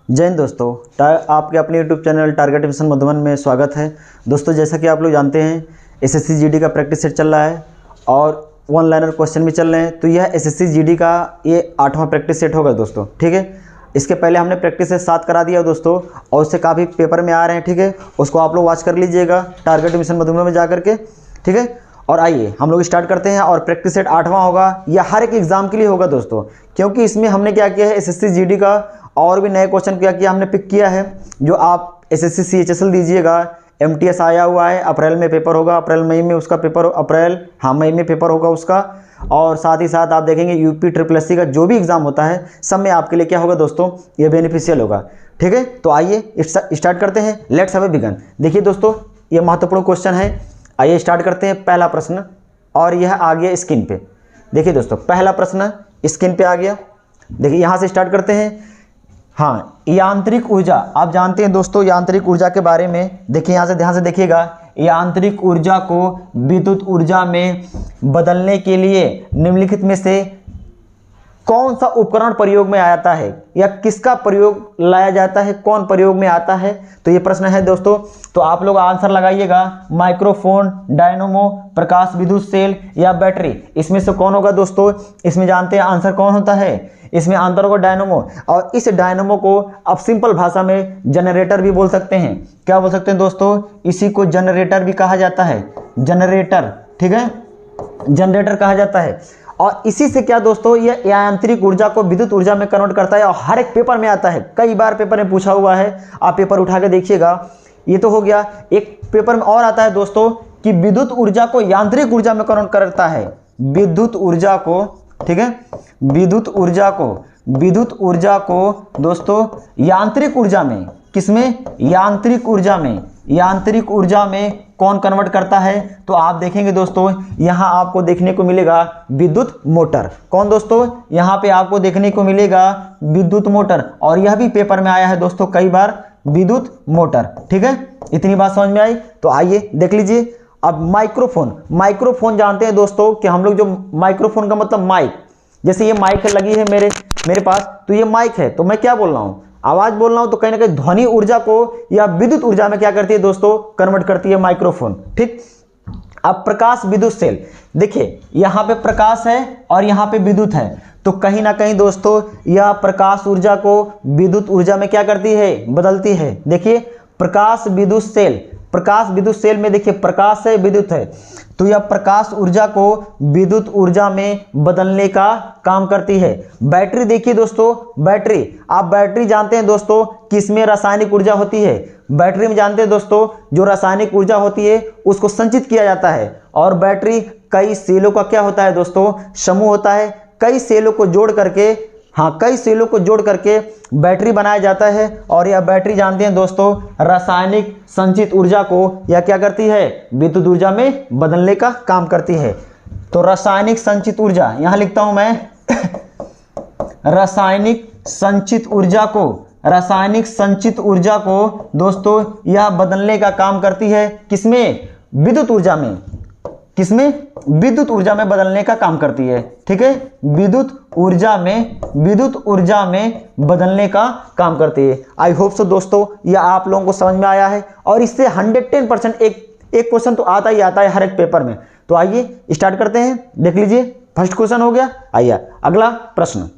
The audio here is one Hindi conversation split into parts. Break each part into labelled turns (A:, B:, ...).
A: जय हिंद दोस्तों, आपके अपने YouTube channel target mission Madhuban में स्वागत है। दोस्तों, जैसा कि आप लोग जानते हैं एसएससी जीडी का प्रैक्टिस सेट चल रहा है और वन लाइनर क्वेश्चन भी चल रहे हैं। तो यह एसएससी जीडी का ये 8वां प्रैक्टिस सेट होगा दोस्तों, ठीक है। इसके पहले हमने प्रैक्टिस सेट 7 करा दिया दोस्तों और उससे काफ़ी पेपर में आ रहे हैं, ठीक है। उसको आप लोग वॉच कर लीजिएगा टारगेट मिशन मधुबन में जा करके, ठीक है। और आइए हम लोग स्टार्ट करते हैं। और प्रैक्टिस सेट 8वां होगा, यह हर एक एग्जाम के लिए होगा दोस्तों, क्योंकि इसमें हमने क्या किया है एसएससी जीडी का और भी नए क्वेश्चन क्या किया हमने पिक किया है। जो आप एसएससी सीएचएसएल दीजिएगा, एमटीएस आया हुआ है, अप्रैल में पेपर होगा, मई में उसका पेपर, मई में पेपर होगा उसका। और साथ ही साथ आप देखेंगे यूपी SSC का जो भी एग्ज़ाम होता है सब में आपके लिए क्या होगा दोस्तों, ये बेनिफिशियल होगा, ठीक है। तो आइए स्टार्ट करते हैं, लेट्स हैव अ बिगन। देखिए दोस्तों, ये महत्वपूर्ण क्वेश्चन है। आइए स्टार्ट करते हैं। पहला प्रश्न, और यह आ गया स्क्रीन पे। देखिए दोस्तों, पहला प्रश्न स्क्रीन पे आ गया। देखिए यहाँ से स्टार्ट करते हैं। हाँ, यांत्रिक ऊर्जा, आप जानते हैं दोस्तों यांत्रिक ऊर्जा के बारे में। देखिए यहाँ से ध्यान से देखिएगा, यांत्रिक ऊर्जा को विद्युत ऊर्जा में बदलने के लिए निम्नलिखित में से कौन सा उपकरण प्रयोग में आता है, या किसका प्रयोग लाया जाता है, कौन प्रयोग में आता है। तो ये प्रश्न है दोस्तों। तो आप लोग आंसर लगाइएगा, माइक्रोफोन, डायनमो, प्रकाश विद्युत सेल या बैटरी। इसमें से कौन होगा दोस्तों। इसमें जानते हैं आंसर कौन होता है, इसमें आंसर होगा डायनमो। और इस डायनमो को आप सिंपल भाषा में जनरेटर भी बोल सकते हैं। क्या बोल सकते हैं दोस्तों, इसी को जनरेटर भी कहा जाता है, जनरेटर, ठीक है, जनरेटर कहा जाता है। और इसी से क्या दोस्तों, ये यांत्रिक ऊर्जा को विद्युत ऊर्जा में कन्वर्ट करता है और हर एक पेपर में आता है। कई बार पेपर में पूछा हुआ है, आप पेपर उठा के देखिएगा। ये तो हो गया। एक पेपर में और आता है दोस्तों कि विद्युत ऊर्जा को यांत्रिक ऊर्जा में कन्वर्ट करता है। विद्युत ऊर्जा को, ठीक है, विद्युत ऊर्जा को दोस्तों यांत्रिक ऊर्जा में, किसमें, यांत्रिक ऊर्जा में कौन कन्वर्ट करता है। तो आप देखेंगे दोस्तों, यहां आपको देखने को मिलेगा विद्युत मोटर। कौन दोस्तों, यहां पे आपको देखने को मिलेगा विद्युत मोटर। और यह भी पेपर में आया है दोस्तों कई बार, विद्युत मोटर, ठीक है। इतनी बात समझ में आई। तो आइए देख लीजिए। अब माइक्रोफोन जानते हैं दोस्तों कि हम लोग जो माइक्रोफोन का मतलब माइक, जैसे ये माइक लगी है मेरे पास, तो ये माइक है। तो मैं क्या बोल रहा हूं, आवाज बोल रहा हूं, तो कहीं ना कहीं ध्वनि ऊर्जा को या विद्युत ऊर्जा में क्या करती है दोस्तों, कन्वर्ट करती है माइक्रोफोन, ठीक। अब प्रकाश विद्युत सेल, देखिए यहां पे प्रकाश है और यहां पे विद्युत है। तो कहीं ना कहीं दोस्तों यह प्रकाश ऊर्जा को विद्युत ऊर्जा में क्या करती है, बदलती है। देखिए प्रकाश विद्युत सेल में देखिए प्रकाश है, विद्युत है, तो यह प्रकाश ऊर्जा को विद्युत ऊर्जा में बदलने का काम करती है। बैटरी देखिए दोस्तों, आप बैटरी जानते हैं दोस्तों कि इसमें रासायनिक ऊर्जा होती है। बैटरी में जानते हैं दोस्तों जो रासायनिक ऊर्जा होती है उसको संचित किया जाता है। और बैटरी कई सेलों का क्या होता है दोस्तों, समूह होता है। कई सेलों को जोड़ करके बैटरी बनाया जाता है। और यह बैटरी जानते हैं दोस्तों रासायनिक संचित ऊर्जा को या क्या करती है, विद्युत ऊर्जा में बदलने का काम करती है। तो रासायनिक संचित ऊर्जा, यहां लिखता हूं मैं रासायनिक संचित ऊर्जा को दोस्तों यह बदलने का काम करती है। किसमें, विद्युत ऊर्जा में, विद्युत ऊर्जा में बदलने का काम करती है, ठीक है। विद्युत ऊर्जा में बदलने का काम करती है। आई होप सो दोस्तों यह आप लोगों को समझ में आया है। और इससे 110% एक क्वेश्चन तो आता ही आता है हर एक पेपर में। तो आइए स्टार्ट करते हैं। देख लीजिए, फर्स्ट क्वेश्चन हो गया। आइए अगला प्रश्न,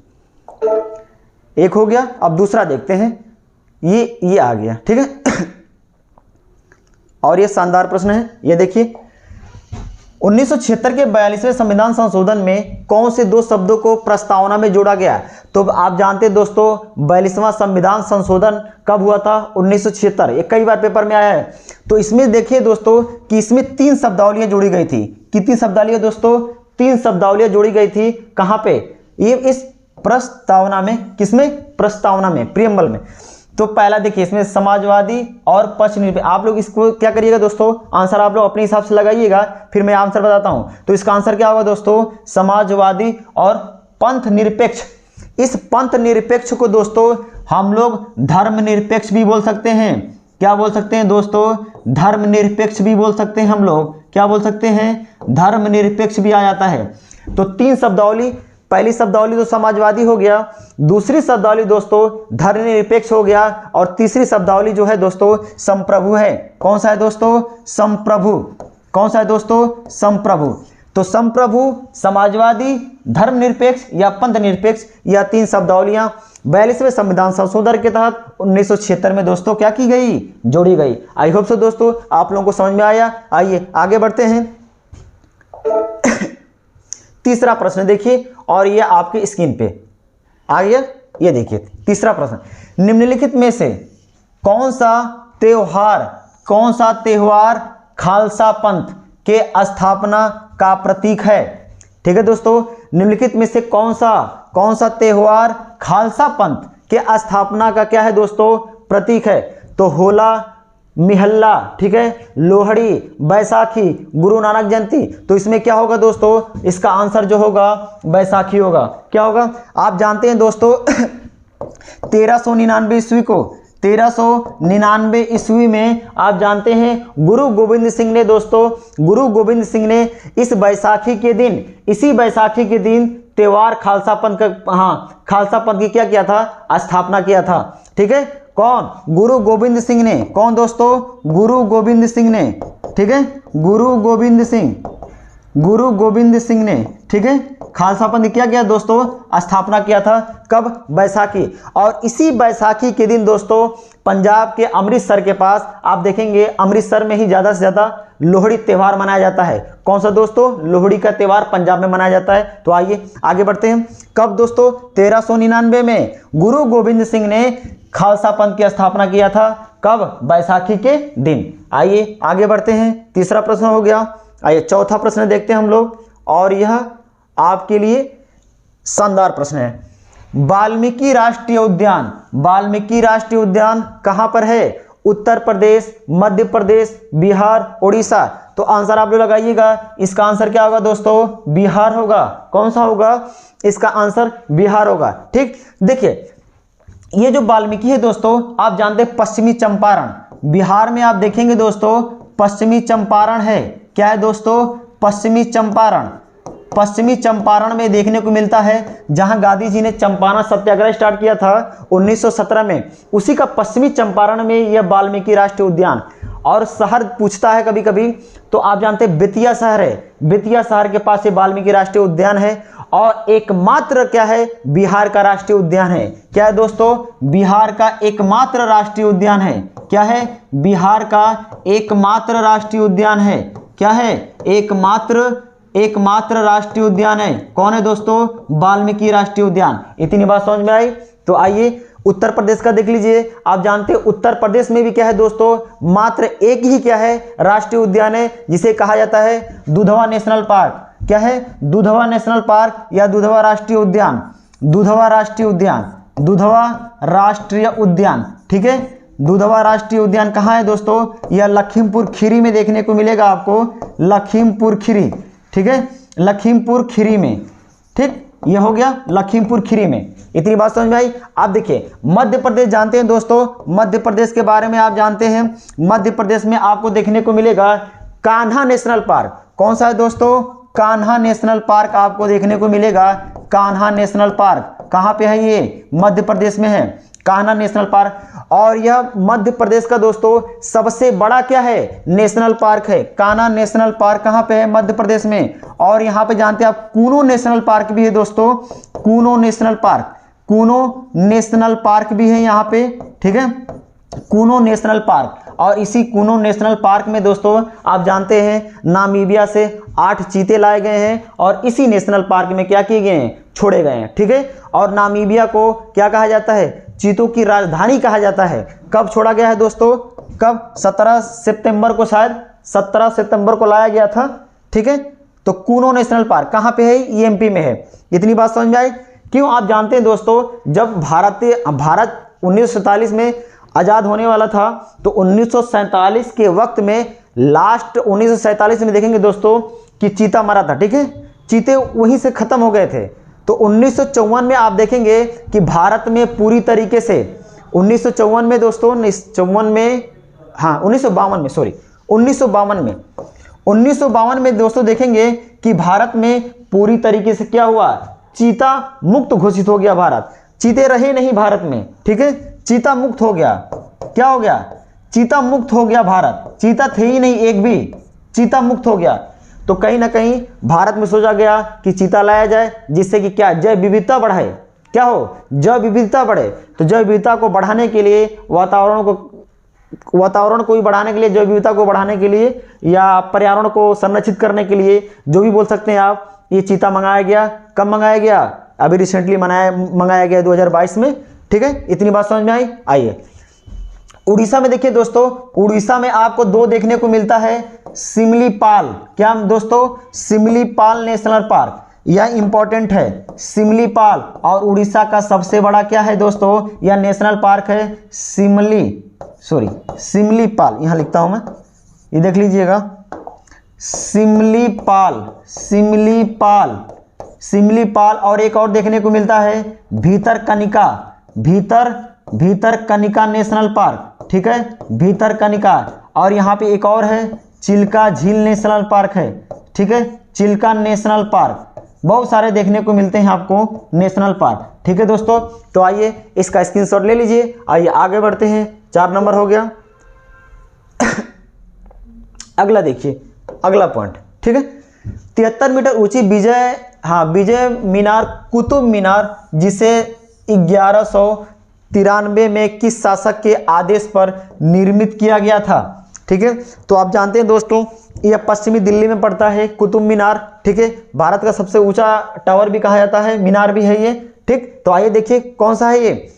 A: एक हो गया। अब दूसरा देखते हैं। ये आ गया, ठीक है। और ये शानदार प्रश्न है। ये देखिए, 1976 के 42वें संविधान संशोधन में कौन से 2 शब्दों को प्रस्तावना में जोड़ा गया। तो आप जानते हैं दोस्तों 42वां संविधान संशोधन कब हुआ था, 1976। ये कई बार पेपर में आया है। तो इसमें देखिए दोस्तों कि इसमें 3 शब्दावलियां जोड़ी गई थी। कितनी शब्दावलियां दोस्तों, 3 शब्दावलियां जोड़ी गई थी। कहां पे, ये इस प्रस्तावना में, किसमें, प्रस्तावना में, प्रियम्बल में। तो पहला देखिए इसमें समाजवादी और पक्ष निरपेक्ष। आप लोग इसको क्या करिएगा दोस्तों, आंसर आप लोग अपने हिसाब से लगाइएगा, फिर मैं आंसर बताता हूं। तो इसका आंसर क्या होगा दोस्तों, समाजवादी और पंथ निरपेक्ष। इस पंथ निरपेक्ष को दोस्तों हम लोग धर्मनिरपेक्ष भी बोल सकते हैं। क्या बोल सकते हैं दोस्तों, धर्मनिरपेक्ष भी बोल सकते हैं हम लोग। क्या बोल सकते हैं, धर्मनिरपेक्ष भी आ जाता है। तो 3 शब्दावली पहली शब्दावली तो समाजवादी हो गया, दूसरी शब्दावली दोस्तों धर्मनिरपेक्ष हो गया, और तीसरी शब्दावली जो है दोस्तों संप्रभु है। कौन सा है दोस्तों? संप्रभु। कौन सा है दोस्तों? संप्रभु। तो संप्रभु, समाजवादी, धर्मनिरपेक्ष या पंथ निरपेक्ष, यह तीन शब्दावलियां 42वें संविधान संशोधन के तहत 1976 में दोस्तों क्या की गई? जोड़ी गई। आई होप सो दोस्तों आप लोगों को समझ में आया। आइए आगे बढ़ते हैं। तीसरा प्रश्न देखिए, और ये आपकी स्क्रीन पे आ गया। ये देखिए तीसरा प्रश्न, निम्नलिखित में से कौन सा त्योहार खालसा पंथ के स्थापना का प्रतीक है? ठीक है दोस्तों, निम्नलिखित में से कौन सा त्योहार खालसा पंथ के स्थापना का क्या है दोस्तों? प्रतीक है। तो होला, मिहल्ला, ठीक है, लोहड़ी, बैसाखी, गुरु नानक जयंती। तो इसमें क्या होगा दोस्तों? इसका आंसर जो होगा बैसाखी होगा। क्या होगा? आप जानते हैं दोस्तों 1399 ईस्वी को 1399 ईस्वी में आप जानते हैं गुरु गोविंद सिंह ने इस बैसाखी के दिन, इसी बैसाखी के दिन त्योहार खालसा पंथ की क्या किया था? स्थापना किया था। ठीक है, कौन? गुरु गोविंद सिंह ने। कौन दोस्तों? गुरु गोविंद सिंह ने। ठीक है, गुरु गोविंद सिंह ने, ठीक है, खालसा पंथ क्या किया दोस्तों? स्थापना किया था। कब? बैसाखी। और इसी बैसाखी के दिन दोस्तों पंजाब के अमृतसर के पास आप देखेंगे, अमृतसर में ही ज़्यादा से ज़्यादा लोहड़ी त्यौहार मनाया जाता है। कौन सा दोस्तों? लोहड़ी का त्यौहार पंजाब में मनाया जाता है। तो आइए आगे बढ़ते हैं। कब दोस्तों? 1399 में गुरु गोविंद सिंह ने खालसा पंथ की स्थापना किया था। कब? बैसाखी के दिन। आइए आगे बढ़ते हैं। तीसरा प्रश्न हो गया। आइए चौथा प्रश्न देखते हैं हम लोग, और यह आपके लिए शानदार प्रश्न है। वाल्मीकि राष्ट्रीय उद्यान कहां पर है? उत्तर प्रदेश, मध्य प्रदेश, बिहार, उड़ीसा। तो आंसर आप लोग लगाइएगा। इसका आंसर क्या होगा दोस्तों? बिहार होगा। कौन सा होगा? इसका आंसर बिहार होगा। ठीक, देखिए ये जो वाल्मीकि है दोस्तों, आप जानते हैं पश्चिमी चंपारण, बिहार में आप देखेंगे दोस्तों पश्चिमी चंपारण है। क्या है दोस्तों? पश्चिमी चंपारण में देखने को मिलता है, जहां गांधी जी ने चंपारण सत्याग्रह स्टार्ट किया था 1917 में। उसी का पश्चिमी चंपारण में यह वाल्मीकि राष्ट्रीय उद्यान। और शहर पूछता है कभी कभी, तो आप जानते हैं बेतिया शहर है। बेतिया शहर के पास ये वाल्मीकि राष्ट्रीय उद्यान है, और एकमात्र क्या है? बिहार का राष्ट्रीय उद्यान है। क्या है दोस्तों? बिहार का एकमात्र राष्ट्रीय उद्यान है। क्या है? बिहार का एकमात्र राष्ट्रीय उद्यान है। क्या है? एकमात्र राष्ट्रीय उद्यान है। कौन है दोस्तों? वाल्मीकि राष्ट्रीय उद्यान। इतनी बात समझ में आई? तो आइए उत्तर प्रदेश का देख लीजिए। आप जानते हैं उत्तर प्रदेश में भी क्या है दोस्तों? मात्र एक ही क्या है? राष्ट्रीय उद्यान है, जिसे कहा जाता है दुधवा नेशनल पार्क। क्या है? दुधवा नेशनल पार्क या दुधवा राष्ट्रीय उद्यान। दुधवा राष्ट्रीय उद्यान। ठीक है, दुधवा राष्ट्रीय उद्यान कहाँ है दोस्तों? यह लखीमपुर खीरी में देखने को मिलेगा आपको। लखीमपुर खीरी, ठीक है, लखीमपुर खीरी में। ठीक, यह हो गया लखीमपुर खीरी में। इतनी बात समझ में आई? आप देखिए मध्य प्रदेश जानते हैं दोस्तों, मध्य प्रदेश के बारे में आप जानते हैं। मध्य प्रदेश में आपको देखने को मिलेगा कान्हा नेशनल पार्क। कौन सा है दोस्तों? कान्हा नेशनल पार्क आपको देखने को मिलेगा। कान्हा नेशनल पार्क कहाँ पे है? ये मध्य प्रदेश में है, कान्हा नेशनल पार्क। और यह मध्य प्रदेश का दोस्तों सबसे बड़ा क्या है? नेशनल पार्क है। कान्हा नेशनल पार्क कहाँ पे है? मध्य प्रदेश में। और यहाँ पे जानते हैं आप कूनो नेशनल पार्क भी है दोस्तों। कूनो नेशनल पार्क भी है यहाँ पे। ठीक है, कूनो नेशनल पार्क। और इसी कूनो नेशनल पार्क में दोस्तों आप जानते हैं नामीबिया से 8 चीते लाए गए हैं, और इसी नेशनल पार्क में क्या किए गए हैं? छोड़े गए हैं। ठीक है, और नामीबिया को क्या कहा जाता है? चीतों की राजधानी कहा जाता है। कब छोड़ा गया है दोस्तों? कब? 17 सितंबर को, शायद 17 सितंबर को लाया गया था। ठीक है, तो कूनो नेशनल पार्क कहाँ पे है? ईएमपी में है। इतनी बात समझ में आई? क्यों? आप जानते हैं दोस्तों जब भारत 1947 में आज़ाद होने वाला था, तो 1947 के वक्त में, लास्ट 1947 में देखेंगे दोस्तों कि चीता मरा था। ठीक है, चीते वहीं से खत्म हो गए थे। तो 1954 में आप देखेंगे कि भारत में पूरी तरीके से 1954 में दोस्तों 1952 में दोस्तों देखेंगे कि भारत में पूरी तरीके से क्या हुआ? चीता मुक्त घोषित हो गया भारत। चीते रहे नहीं भारत में, ठीक है, चीता मुक्त हो गया। क्या हो गया? चीता मुक्त हो गया भारत। चीता थे ही नहीं एक भी, चीता मुक्त हो गया। तो कहीं ना कहीं भारत में सोचा गया कि चीता लाया जाए, जिससे कि क्या, जैव विविधता बढ़े। क्या हो? जैव विविधता बढ़े। तो जैव विविधता को बढ़ाने के लिए, वातावरण को भी बढ़ाने के लिए, जैव विविधता को बढ़ाने के लिए या पर्यावरण को संरक्षित करने के लिए, जो भी बोल सकते हैं आप, ये चीता मंगाया गया। कब मंगाया गया? अभी रिसेंटली मंगाया गया 2022 में, ठीक है। इतनी बात समझ में आई? आइए उड़ीसा में देखिए दोस्तों, उड़ीसा में आपको 2 देखने को मिलता है, सिमलीपाल। क्या दोस्तों? सिमलीपाल नेशनल पार्क, यह इंपॉर्टेंट है, सिमलीपाल। और उड़ीसा का सबसे बड़ा क्या है दोस्तों? यह नेशनल पार्क है सिमलीपाल। यहां लिखता हूं मैं, ये देख लीजिएगा, सिमलीपाल। और एक और देखने को मिलता है भीतरकनिका नेशनल पार्क, ठीक है, भीतरकनिका। और यहाँ पे एक और है, चिल्का झील नेशनल पार्क है, ठीक है, चिल्का नेशनल पार्क। बहुत सारे देखने को मिलते हैं आपको नेशनल पार्क, ठीक है दोस्तों। तो आइए इसका स्क्रीनशॉट ले लीजिए। आइए आगे बढ़ते हैं, 4 नंबर हो गया। अगला देखिए, अगला पॉइंट, ठीक है। 73 मीटर ऊंची विजय मीनार, कुतुब मीनार, जिसे 1193 में किस शासक के आदेश पर निर्मित किया गया था? ठीक है, तो आप जानते हैं दोस्तों, यह पश्चिमी दिल्ली में पड़ता है, कुतुब मीनार, ठीक है। भारत का सबसे ऊंचा टावर भी कहा जाता है, मीनार भी है ये, ठीक। तो आइए देखिए कौन सा है ये।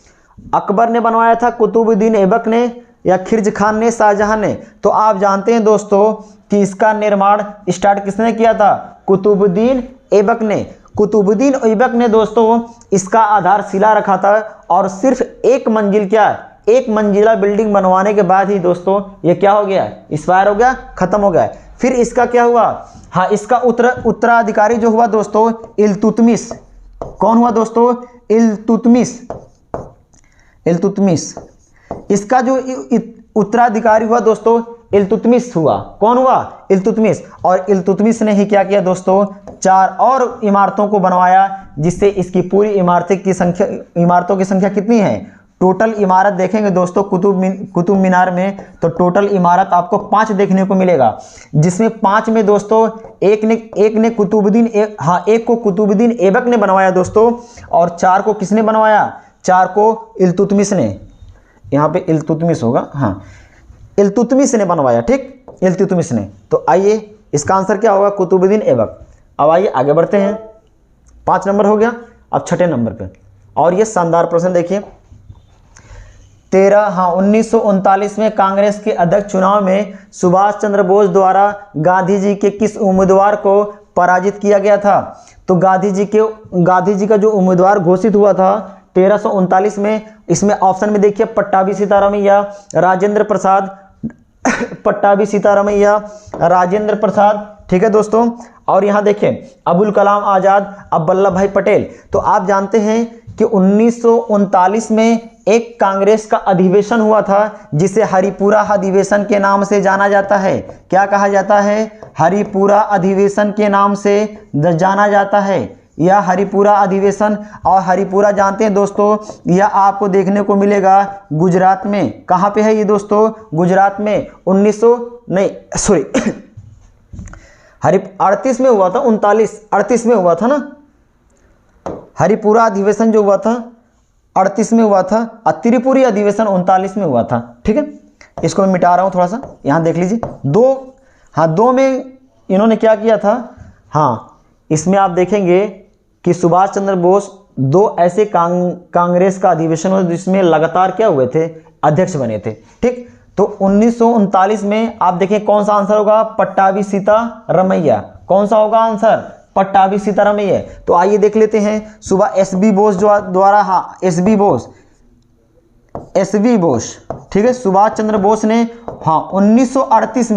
A: अकबर ने बनवाया था, कुतुबुद्दीन ऐबक ने, या खिलजी खान ने, शाहजहां ने? तो आप जानते हैं दोस्तों कि इसका निर्माण स्टार्ट किसने किया था? कुतुबुद्दीन ऐबक ने। कुतुबुद्दीन ऐबक ने दोस्तों इसका आधारशिला रखा था, और सिर्फ एक मंजिला बिल्डिंग बनवाने के बाद ही दोस्तों ये क्या हो गया? एक्सपायर हो गया, खत्म हो गया। फिर इसका क्या हुआ? हाँ, इसका उत्तराधिकारी जो हुआ दोस्तों, इल्तुतमिश। कौन हुआ दोस्तों? इल्तुतमिश। इसका जो उत्तराधिकारी हुआ दोस्तों, इल्तुतमिश हुआ। कौन हुआ? इल्तुतमिश। और इल्तुतमिश ने ही क्या किया दोस्तों? 4 और इमारतों को बनवाया, जिससे इसकी पूरी इमारतों की संख्या कितनी है? टोटल इमारत देखेंगे दोस्तों कुतुब मीनार में, तो टोटल इमारत आपको 5 देखने को मिलेगा, जिसमें 5 में दोस्तों एक को कुतुबुद्दीन ऐबक ने बनवाया दोस्तों, और 4 को किसने बनवाया? 4 को इल्तुतमिश ने। यहाँ पे इल्तुतमिश होगा, हाँ, इल्तुतमिश ने बनवाया, ठीक, इल्तुतमिश ने। तो आइए इसका आंसर क्या होगा? कुतुबुद्दीन ऐबक। अब आइए आगे बढ़ते हैं, 5 नंबर हो गया। अब 6ठे नंबर पे, और ये शानदार प्रश्न देखिए। 1939 में कांग्रेस के अध्यक्ष चुनाव में सुभाष चंद्र बोस द्वारा गांधी जी के किस उम्मीदवार को पराजित किया गया था? तो गांधी जी का जो उम्मीदवार घोषित हुआ था 1339 में, इसमें ऑप्शन में देखिए पट्टाभी सीतारामैया, राजेंद्र प्रसाद, ठीक है दोस्तों। और यहाँ देखें अबुल कलाम आजाद, अब वल्लभ भाई पटेल। तो आप जानते हैं कि 1939 में एक कांग्रेस का अधिवेशन हुआ था, जिसे हरिपुरा अधिवेशन के नाम से जाना जाता है। क्या कहा जाता है? हरिपुरा अधिवेशन के नाम से जाना जाता है, यह हरिपुरा अधिवेशन। और हरिपुरा जानते हैं दोस्तों, यह आपको देखने को मिलेगा गुजरात में। कहाँ पे है ये दोस्तों? गुजरात में। 38 में हुआ था, 38 में हुआ था ना हरिपुरा अधिवेशन जो हुआ था, 38 में हुआ था, और त्रिपुरी अधिवेशन 39 में हुआ था, ठीक है। इसको मैं मिटा रहा हूँ थोड़ा सा, यहाँ देख लीजिए। 2 में इन्होंने क्या किया था? हाँ, इसमें आप देखेंगे कि सुभाष चंद्र बोस 2 ऐसे कांग्रेस का अधिवेशन हुआ जिसमें लगातार क्या हुए थे? अध्यक्ष बने थे, ठीक। तो 1939 में आप देखें कौन सा आंसर होगा? पट्टाभी सीतारामैया। कौन सा होगा आंसर? पट्टाभी सीतारामैया। तो आइए देख लेते हैं। एसबी बोस द्वारा, हाँ, एसबी बोस, ठीक है, सुभाष चंद्र बोस ने, हाँ, 1938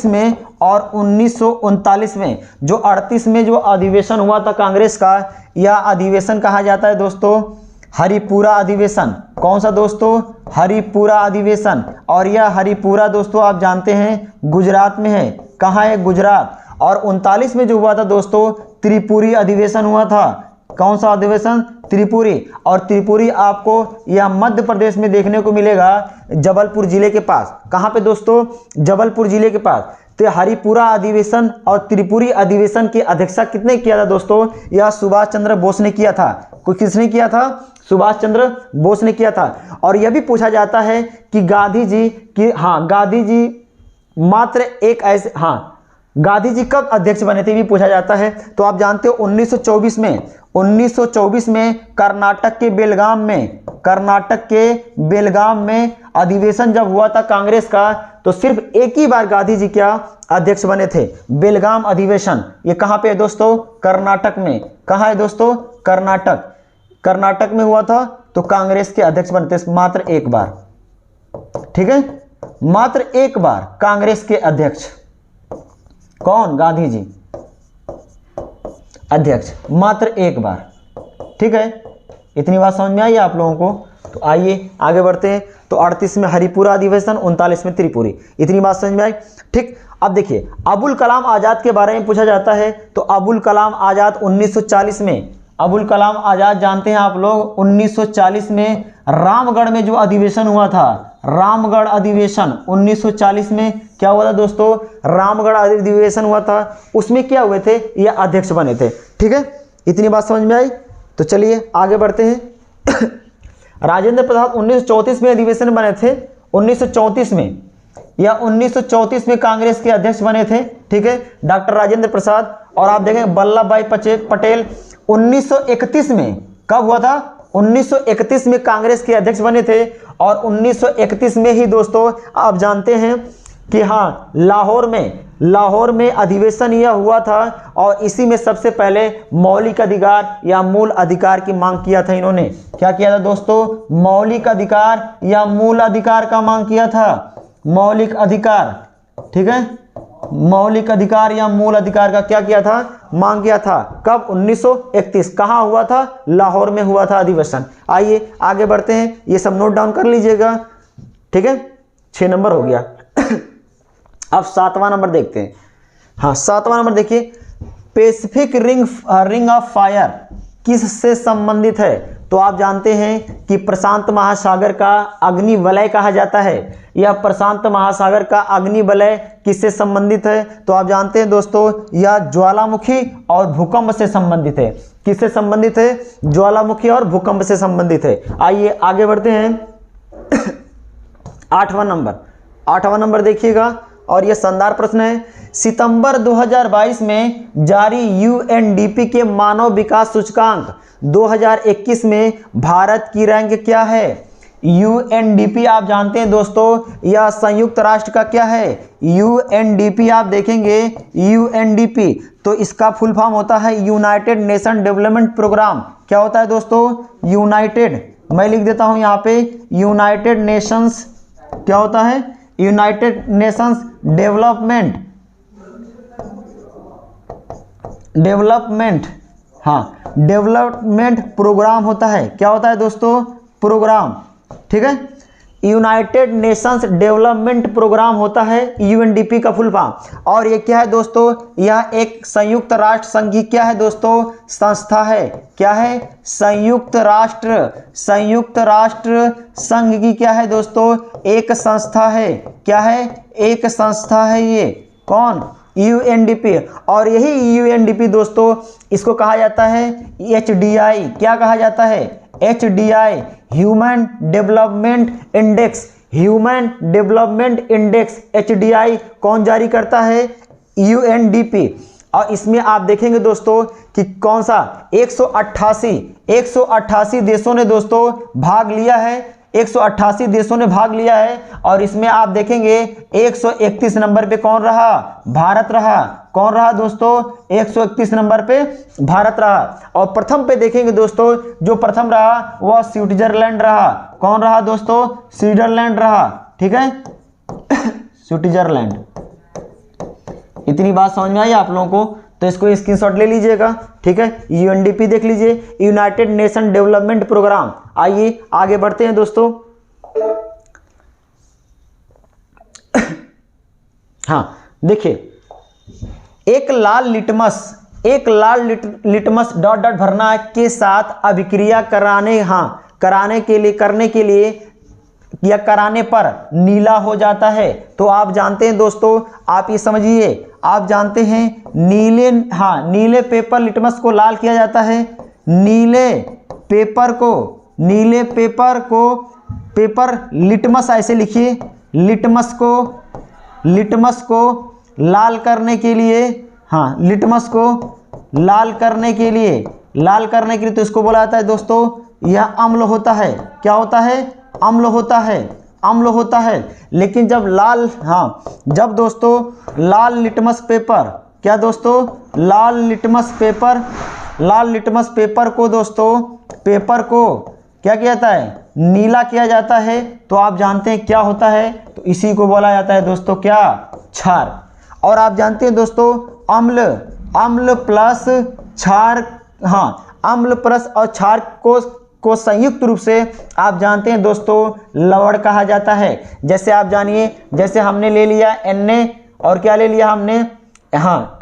A: में और 1939 में, जो 38 में जो अधिवेशन हुआ था कांग्रेस का, यह अधिवेशन कहा जाता है दोस्तों हरिपुरा अधिवेशन। कौन सा दोस्तों? हरिपुरा अधिवेशन। और यह हरिपुरा दोस्तों आप जानते हैं गुजरात में है। कहाँ है? गुजरात। और 39 में जो हुआ था दोस्तों त्रिपुरी अधिवेशन हुआ था। कौन सा अधिवेशन? त्रिपुरी। और त्रिपुरी आपको यह मध्य प्रदेश में देखने को मिलेगा, जबलपुर जिले के पास। कहाँ पे दोस्तों? जबलपुर जिले के पास। तो हरिपुरा अधिवेशन और त्रिपुरी अधिवेशन की अध्यक्षता किसने किया था दोस्तों? यह सुभाष चंद्र बोस ने किया था। किसने किया था? सुभाष चंद्र बोस ने किया था। और यह भी पूछा जाता है कि गांधी जी मात्र एक ऐसे गांधी जी कब अध्यक्ष बने थे, भी पूछा जाता है। तो आप जानते हो 1924 में कर्नाटक के बेलगाम में अधिवेशन जब हुआ था कांग्रेस का, तो सिर्फ एक ही बार गांधी जी क्या अध्यक्ष बने थे? बेलगाम अधिवेशन। ये कहाँ पे है दोस्तों? कर्नाटक में। कहाँ है दोस्तों? कर्नाटक में हुआ था। तो कांग्रेस के अध्यक्ष बनते मात्र एक बार। ठीक है, मात्र एक बार कांग्रेस के अध्यक्ष। कौन? गांधी जी अध्यक्ष, मात्र एक बार। ठीक है, इतनी बात समझ में आई आप लोगों को? तो आइए आगे बढ़ते हैं। तो 38 में हरिपुरा अधिवेशन, 39 में त्रिपुरी। इतनी बात समझ में आई? ठीक। अब देखिए अबुल कलाम आज़ाद के बारे में पूछा जाता है। तो अबुल कलाम आज़ाद 1940 में, अबुल कलाम आज़ाद जानते हैं आप लोग, 1940 में रामगढ़ में जो अधिवेशन हुआ था, रामगढ़ अधिवेशन 1940 में क्या हुआ था दोस्तों? रामगढ़ अधिवेशन हुआ था। उसमें क्या हुए थे? ये अध्यक्ष बने थे। ठीक है, इतनी बात समझ में आई? तो चलिए आगे बढ़ते हैं। राजेंद्र प्रसाद 1934 में अधिवेशन बने थे। 1934 में या 1934 में कांग्रेस के अध्यक्ष बने थे। ठीक है, डॉक्टर राजेंद्र प्रसाद। और आप देखें वल्लभ भाई पटेल 1931 में, कब हुआ था? 1931 में कांग्रेस के अध्यक्ष बने थे। और 1931 में ही दोस्तों आप जानते हैं कि लाहौर में अधिवेशन यह हुआ था। और इसी में सबसे पहले मौलिक अधिकार या मूल अधिकार की मांग किया था इन्होंने। क्या किया था दोस्तों? मौलिक अधिकार या मूल अधिकार का मांग किया था। मौलिक अधिकार, ठीक है, मौलिक अधिकार या मूल अधिकार का क्या किया था? मांग किया था। कब? 1931। कहाँ हुआ था? लाहौर में हुआ था अधिवेशन। आइए आगे बढ़ते हैं, ये सब नोट डाउन कर लीजिएगा। ठीक है, 6 नंबर हो गया। अब 7वां नंबर देखते हैं। 7वां नंबर देखिए, पैसिफिक रिंग ऑफ फायर किससे संबंधित है? तो आप जानते हैं कि प्रशांत महासागर का अग्नि वलय कहा जाता है। यह प्रशांत महासागर का अग्नि वलय किससे संबंधित है? तो आप जानते हैं दोस्तों, यह ज्वालामुखी और भूकंप से संबंधित है। किससे संबंधित है? ज्वालामुखी और भूकंप से संबंधित है। आइए आगे बढ़ते हैं। 8वां नंबर देखिएगा, और यह शानदार प्रश्न है। सितंबर 2022 में जारी यूएनडीपी के मानव विकास सूचकांक 2021 में भारत की रैंक क्या है? यूएनडीपी आप जानते हैं दोस्तों, यह संयुक्त राष्ट्र का क्या है? यूएनडीपी आप देखेंगे, यूएनडीपी तो इसका फुल फॉर्म होता है यूनाइटेड नेशन डेवलपमेंट प्रोग्राम। क्या होता है दोस्तों? यूनाइटेड, मैं लिख देता हूं यहां पे, यूनाइटेड नेशंस, क्या होता है? यूनाइटेड नेशंस डेवलपमेंट प्रोग्राम होता है। क्या होता है दोस्तों? प्रोग्राम। ठीक है, यूनाइटेड नेशंस डेवलपमेंट प्रोग्राम होता है यूएनडीपी का फुल फॉर्म। और ये क्या है दोस्तों? यह एक संयुक्त राष्ट्र संघ की क्या है दोस्तों? संस्था है। क्या है? संयुक्त राष्ट्र संघ की क्या है दोस्तों? एक संस्था है। क्या है? एक संस्था है। ये कौन? यूएनडीपी। और यही यूएनडीपी दोस्तों, इसको कहा जाता है एचडीआई। क्या कहा जाता है? HDI, human development index. HDI कौन जारी करता है? यूएनडीपी। और इसमें आप देखेंगे दोस्तों कि कौन सा 188 देशों ने दोस्तों भाग लिया है। 188 देशों ने भाग लिया है। और इसमें आप देखेंगे 131 नंबर पे कौन रहा? भारत रहा। कौन रहा दोस्तों? 131 नंबर पे भारत रहा। और प्रथम पे देखेंगे दोस्तों, जो प्रथम रहा वह स्विट्जरलैंड रहा। कौन रहा दोस्तों? स्विट्जरलैंड रहा। ठीक है, स्विट्जरलैंड। इतनी बात समझ में आई आप लोगों को? तो इसको स्क्रीनशॉट ले लीजिएगा। ठीक है, यूएनडीपी देख लीजिए, यूनाइटेड नेशन डेवलपमेंट प्रोग्राम। आइए आगे बढ़ते हैं दोस्तों। देखिए एक लाल लिटमस डॉट डॉट भरना के साथ अभिक्रिया करने के लिए या कराने पर नीला हो जाता है। तो आप जानते हैं दोस्तों, आप ये समझिए, आप जानते हैं नीले पेपर लिटमस को लाल किया जाता है। नीले पेपर लिटमस, ऐसे लिखिए, लिटमस को लाल करने के लिए, लिटमस को लाल करने के लिए तो इसको बोला जाता है दोस्तों, यह अम्ल होता है। क्या होता है? अम्ल होता है। लेकिन जब दोस्तों लाल लिटमस पेपर, क्या दोस्तों, लाल लिटमस पेपर को दोस्तों, पेपर को क्या किया जाता है? नीला किया जाता है। तो आप जानते हैं क्या होता है? तो इसी को बोला जाता है दोस्तों क्या? क्षार। और आप जानते हैं दोस्तों, अम्ल प्लस क्षार, अम्ल प्लस और क्षार को संयुक्त रूप से आप जानते हैं दोस्तों लवण कहा जाता है। जैसे आप जानिए, जैसे हमने ले लिया Na और क्या ले लिया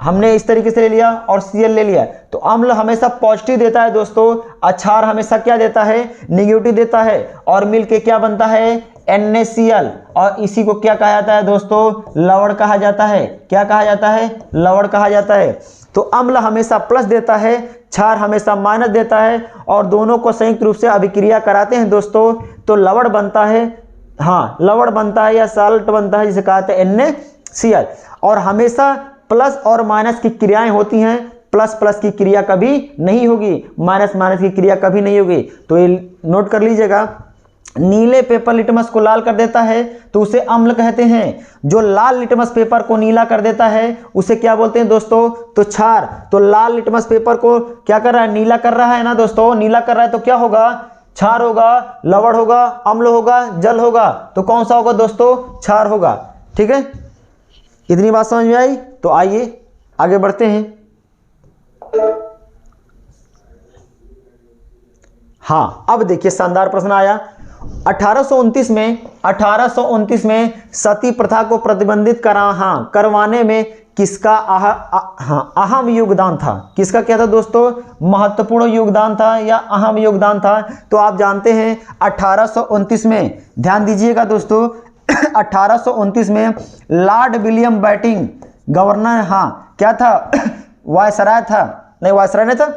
A: हमने इस तरीके से ले लिया और Cl ले लिया। तो अम्ल हमेशा पॉजिटिव देता है दोस्तों, क्षार हमेशा क्या देता है? नेगेटिव देता है। और मिलके क्या बनता है? NaCl। और इसी को क्या कहा जाता है दोस्तों? लवण कहा जाता है। क्या कहा जाता है? लवण कहा जाता है। तो अम्ल हमेशा प्लस देता है, क्षार हमेशा माइनस देता है, और दोनों को संयुक्त रूप से अभिक्रिया कराते हैं दोस्तों, तो लवण बनता है, लवण बनता है या साल्ट बनता है, जिसे कहते हैं NaCl। और हमेशा प्लस और माइनस की क्रियाएं होती हैं, प्लस की क्रिया कभी नहीं होगी, माइनस की क्रिया कभी नहीं होगी। तो ये नोट कर लीजिएगा, नीले पेपर लिटमस को लाल कर देता है तो उसे अम्ल कहते हैं। जो लाल लिटमस पेपर को नीला कर देता है उसे क्या बोलते हैं दोस्तों? तो क्षार। तो लाल लिटमस पेपर को क्या कर रहा है? नीला कर रहा है ना दोस्तों, नीला कर रहा है तो क्या होगा? क्षार होगा, लवण होगा, अम्ल होगा, जल होगा। तो कौन सा होगा दोस्तों? क्षार होगा। ठीक है, इतनी बात समझ में आई? तो आइए आगे बढ़ते हैं। अब देखिए शानदार प्रश्न आया। 1829 में सती प्रथा को प्रतिबंधित करवाने में किसका अहम योगदान था? किसका क्या था दोस्तों? महत्वपूर्ण योगदान था या अहम योगदान था? तो आप जानते हैं 1829 में, ध्यान दीजिएगा दोस्तों, 1829 में लॉर्ड विलियम बेंटिंक गवर्नर, क्या था? वायसराय था, नहीं वायसराय नहीं था,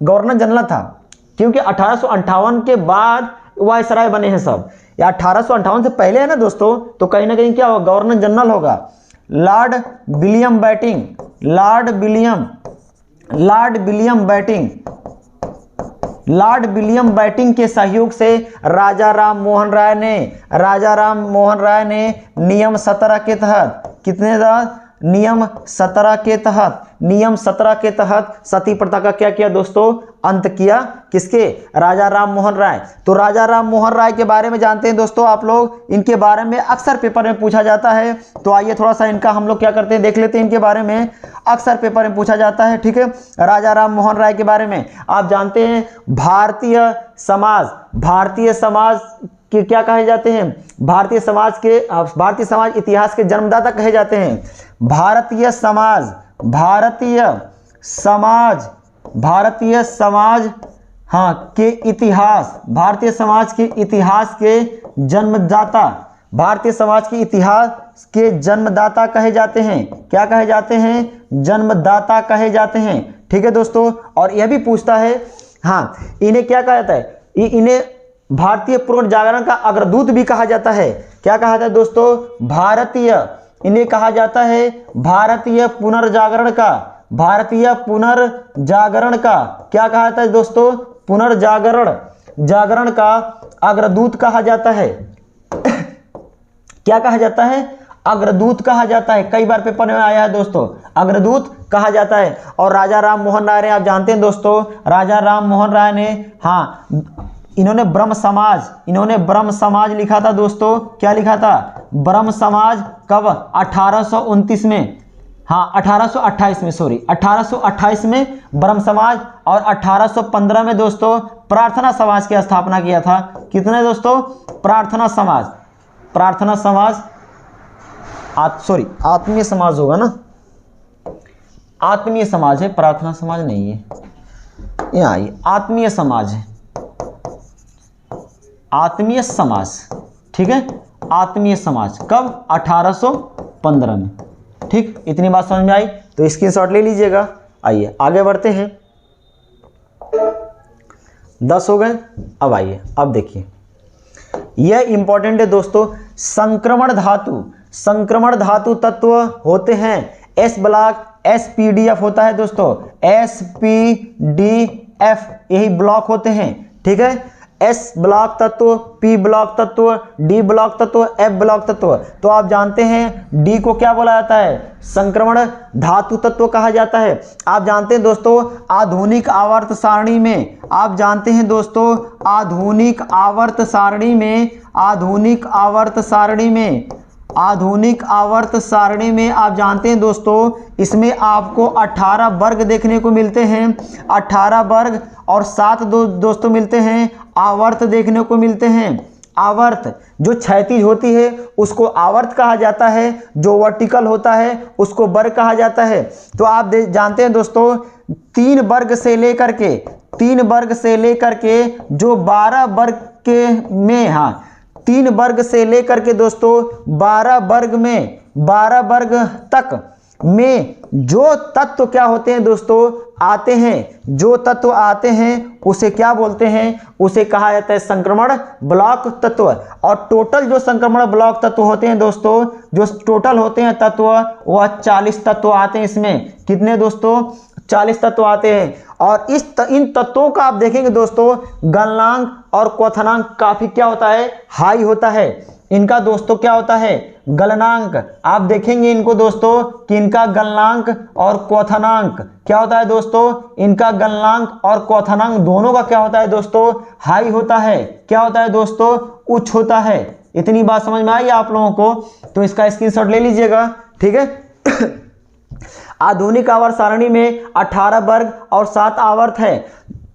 A: गवर्नर जनरल था। क्योंकि 1858 के बाद वायसराय बने हैं सब, या 1858 से पहले है ना दोस्तों, तो कहीं ना कहीं क्या होगा? गवर्नर जनरल होगा। लॉर्ड विलियम बेंटिंक के सहयोग से राजा राम मोहन राय ने नियम 17 के तहत, कितने नियम 17 के तहत सती प्रथा का क्या किया दोस्तों? अंत किया। किसके? राजा राम मोहन राय। तो राजा राम मोहन राय के बारे में जानते हैं दोस्तों आप लोग, इनके बारे में अक्सर पेपर में पूछा जाता है। तो आइए थोड़ा सा इनका हम लोग क्या करते हैं देख लेते हैं, इनके बारे में अक्सर पेपर में पूछा जाता है। ठीक है, राजा राम मोहन राय के बारे में आप जानते हैं, भारतीय समाज के क्या कहे जाते हैं? भारतीय समाज इतिहास के जन्मदाता कहे जाते हैं। भारतीय समाज के इतिहास, भारतीय समाज के इतिहास के जन्मदाता, भारतीय समाज के इतिहास के जन्मदाता कहे जाते हैं। क्या कहे जाते हैं? जन्मदाता कहे जाते हैं। ठीक है दोस्तों, और यह भी पूछता है, इन्हें क्या कहा जाता है? इन्हें भारतीय पुनर्जागरण का अग्रदूत भी कहा जाता है। क्या कहा जाता है दोस्तों? इन्हें कहा जाता है भारतीय पुनर्जागरण का क्या कहा जाता है दोस्तों? जागरण का अग्रदूत कहा जाता है। क्या कहा जाता है? अग्रदूत कहा जाता है। कई बार पेपर में आया है दोस्तों, अग्रदूत कहा जाता है। और राजा राम मोहन राय ने, आप जानते हैं दोस्तों, राजा राम मोहन राय ने इन्होंने ब्रह्म समाज लिखा था दोस्तों। क्या लिखा था? ब्रह्म समाज। कब? 1829 में, 1828 में ब्रह्म समाज, और 1815 में दोस्तों प्रार्थना समाज की स्थापना किया था। कितने दोस्तों? प्रार्थना समाज, आत्मीय समाज होगा ना, आत्मीय समाज है, प्रार्थना समाज नहीं है। यहाँ आइए, आत्मीय समाज है, आत्मीय समाज, ठीक है, आत्मीय समाज कब? 1815 में। ठीक, इतनी बात समझ में आई तो स्क्रीनशॉट ले लीजिएगा। आइए आगे बढ़ते हैं, 10 हो गए। अब आइए, अब देखिए यह इंपॉर्टेंट है दोस्तों। संक्रमण धातु, संक्रमण धातु तत्व होते हैं एस ब्लॉक, SPDF होता है दोस्तों, SPDF यही ब्लॉक होते हैं। ठीक है, S ब्लॉक तत्व, P ब्लॉक तत्व, D ब्लॉक तत्व, F ब्लॉक तत्व। तो आप जानते हैं D को क्या बोला जाता है? संक्रमण धातु तत्व कहा जाता है। आप जानते हैं दोस्तों आधुनिक आवर्त सारणी में, आप जानते हैं दोस्तों आधुनिक आवर्त सारणी में, आधुनिक आवर्त सारणी में, आधुनिक आवर्त सारणी में आप जानते हैं दोस्तों इसमें आपको 18 वर्ग देखने को मिलते हैं, 18 वर्ग और 7 दोस्तों मिलते हैं आवर्त देखने को मिलते हैं। आवर्त जो क्षैतिज होती है उसको आवर्त कहा जाता है, जो वर्टिकल होता है उसको वर्ग कहा जाता है। तो आप जानते हैं दोस्तों 3 वर्ग से लेकर के, 3 वर्ग से लेकर के जो 12 वर्ग के में, हाँ 3 वर्ग से लेकर के दोस्तों 12 वर्ग में, 12 वर्ग तक में जो तत्व क्या होते हैं दोस्तों आते हैं, जो तत्व आते हैं उसे क्या बोलते हैं? उसे कहा जाता है संक्रमण ब्लॉक तत्व। और टोटल जो संक्रमण ब्लॉक तत्व होते हैं दोस्तों, जो टोटल होते हैं तत्व वह 40 तत्व आते हैं। इसमें कितने दोस्तों? 40 तत्व आते हैं। और इन तत्वों का आप देखेंगे दोस्तों गलनांक और क्वथनांक काफी क्या होता है? हाई होता है। इनका दोस्तों क्या होता है? गलनांक। आप देखेंगे इनको दोस्तों कि इनका गलनांक और क्वथनांक क्या होता है दोस्तों? इनका गलनांक और क्वथनांक दोनों का क्या होता है दोस्तों? हाई होता है। क्या होता है दोस्तों? उच्च होता है। इतनी बात समझ में आई आप लोगों को? तो इसका स्क्रीनशॉट ले लीजिएगा। ठीक है। आधुनिक आवर्त सारणी में 18 वर्ग और 7 आवर्त है।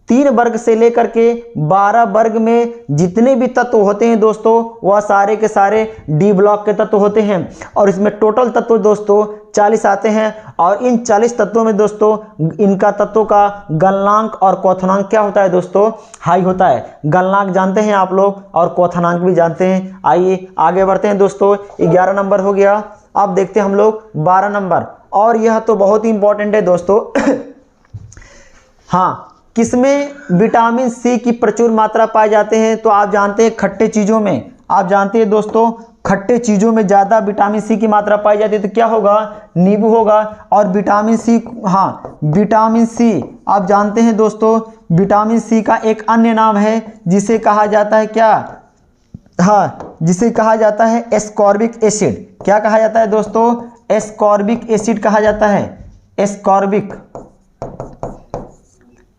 A: 3 वर्ग से लेकर के 12 वर्ग में जितने भी तत्व होते हैं दोस्तों वह सारे के सारे डी ब्लॉक के तत्व होते हैं। और इसमें टोटल तत्व दोस्तों 40 आते हैं। और इन 40 तत्वों में दोस्तों इनका तत्वों का गलनांक और क्वथनांक क्या होता है दोस्तों? हाई होता है। गलनांक जानते हैं आप लोग और क्वथनांक भी जानते हैं। आइए आगे बढ़ते हैं दोस्तों। 11 नंबर हो गया। अब देखते हैं हम लोग 12 नंबर, और यह तो बहुत ही इंपॉर्टेंट है दोस्तों। हाँ, किसमें विटामिन सी की प्रचुर मात्रा पाए जाते हैं? तो आप जानते हैं खट्टे चीज़ों में, आप जानते हैं दोस्तों खट्टे चीज़ों में ज़्यादा विटामिन सी की मात्रा पाई जाती है। तो क्या होगा? नींबू होगा। और विटामिन सी, हाँ विटामिन सी आप जानते हैं दोस्तों विटामिन सी का एक अन्य नाम है जिसे कहा जाता है क्या? हाँ, जिसे कहा जाता है एस्कॉर्बिक एसिड। क्या कहा जाता है दोस्तों? एस्कॉर्बिक एसिड कहा जाता है। एस्कॉर्बिक,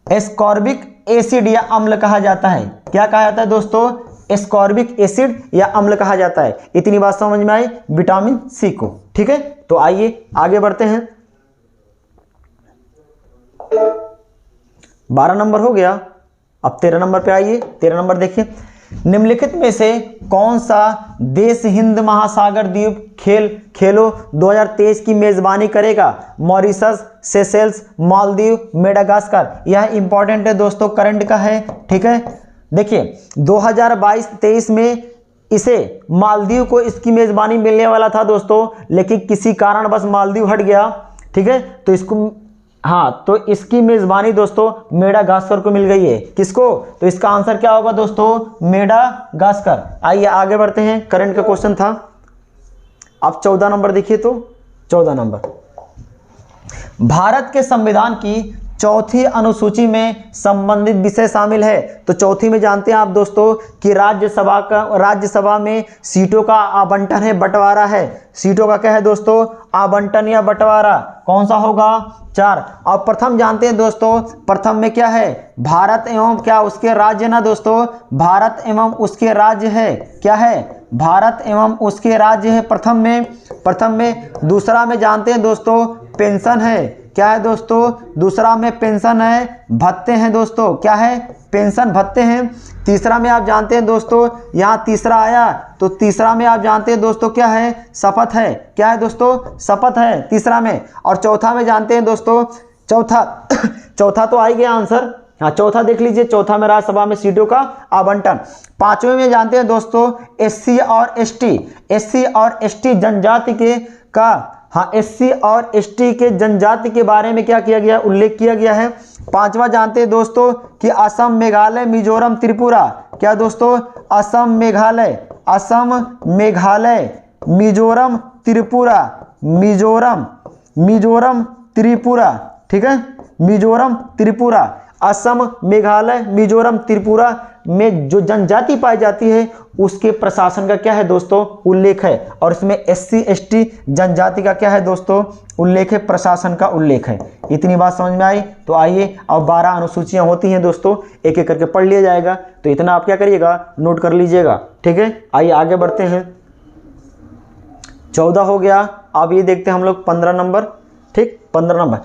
A: एस्कॉर्बिक एसिड या अम्ल कहा जाता है। क्या कहा जाता है दोस्तों? एस्कॉर्बिक एसिड या अम्ल कहा जाता है। इतनी बात समझ में आई विटामिन सी को। ठीक है, तो आइए आगे बढ़ते हैं। 12 नंबर हो गया। अब 13 नंबर पे आइए। 13 नंबर देखिए, निम्नलिखित में से कौन सा देश हिंद महासागर द्वीप खेलों 2023 की मेजबानी करेगा? Mauritius, Seychelles, Maldives, Madagascar. यह इंपॉर्टेंट है दोस्तों, करंट का है। ठीक है, देखिए 2022-23 में इसे मालदीव को इसकी मेजबानी मिलने वाला था दोस्तों, लेकिन किसी कारणवश मालदीव हट गया। ठीक है, तो इसको, हाँ तो इसकी मेजबानी दोस्तों मेडागास्कर को मिल गई है। किसको? तो इसका आंसर क्या होगा दोस्तों? मेडागास्कर। आइए आगे बढ़ते हैं। करंट का क्वेश्चन था। अब 14 नंबर देखिए। तो 14 नंबर, भारत के संविधान की चौथी अनुसूची में संबंधित विषय शामिल है। तो चौथी में जानते हैं आप दोस्तों कि राज्यसभा में सीटों का आवंटन है, बंटवारा है। सीटों का क्या है दोस्तों? आवंटन या बंटवारा। कौन सा होगा? 4। और प्रथम जानते हैं दोस्तों, प्रथम में क्या है? भारत एवं क्या उसके राज्य ना दोस्तों, भारत एवं उसके राज्य है। क्या है? भारत एवं उसके राज्य है प्रथम में। दूसरा में जानते हैं दोस्तों पेंशन है। क्या है दोस्तों, दूसरा में पेंशन है, भत्ते हैं दोस्तों, क्या है, पेंशन भत्ते हैं। तीसरा में आप जानते हैं दोस्तों, यहाँ तीसरा आया तो तीसरा में आप जानते हैं दोस्तों क्या है, शपथ है, क्या है दोस्तों, शपथ है तीसरा में। और चौथा में जानते हैं दोस्तों, चौथा तो आ ही गया आंसर, हाँ चौथा देख लीजिए, चौथा में राज्यसभा में सीटों का आवंटन। पांचवें में जानते हैं दोस्तों एससी और एसटी जनजाति के का, हाँ एससी और एसटी के जनजाति के बारे में क्या किया गया, उल्लेख किया गया है। पांचवा जानते हैं दोस्तों कि असम, मेघालय, मिजोरम, त्रिपुरा, क्या दोस्तों, असम, मेघालय, मिजोरम, त्रिपुरा, मिजोरम, त्रिपुरा, ठीक है, मिजोरम, त्रिपुरा, असम, मेघालय, मिजोरम, त्रिपुरा में जो जनजाति पाई जाती है उसके प्रशासन का क्या है दोस्तों, उल्लेख है। और इसमें एससी एसटी जनजाति का क्या है दोस्तों, उल्लेख है, प्रशासन का उल्लेख है। इतनी बात समझ में आई। तो आइए, अब 12 अनुसूचियां होती हैं दोस्तों, एक एक करके पढ़ लिया जाएगा, तो इतना आप क्या करिएगा, नोट कर लीजिएगा, ठीक है। आइए आगे बढ़ते हैं। 14 हो गया, अब ये देखते हैं हम लोग 15 नंबर, ठीक, 15 नंबर,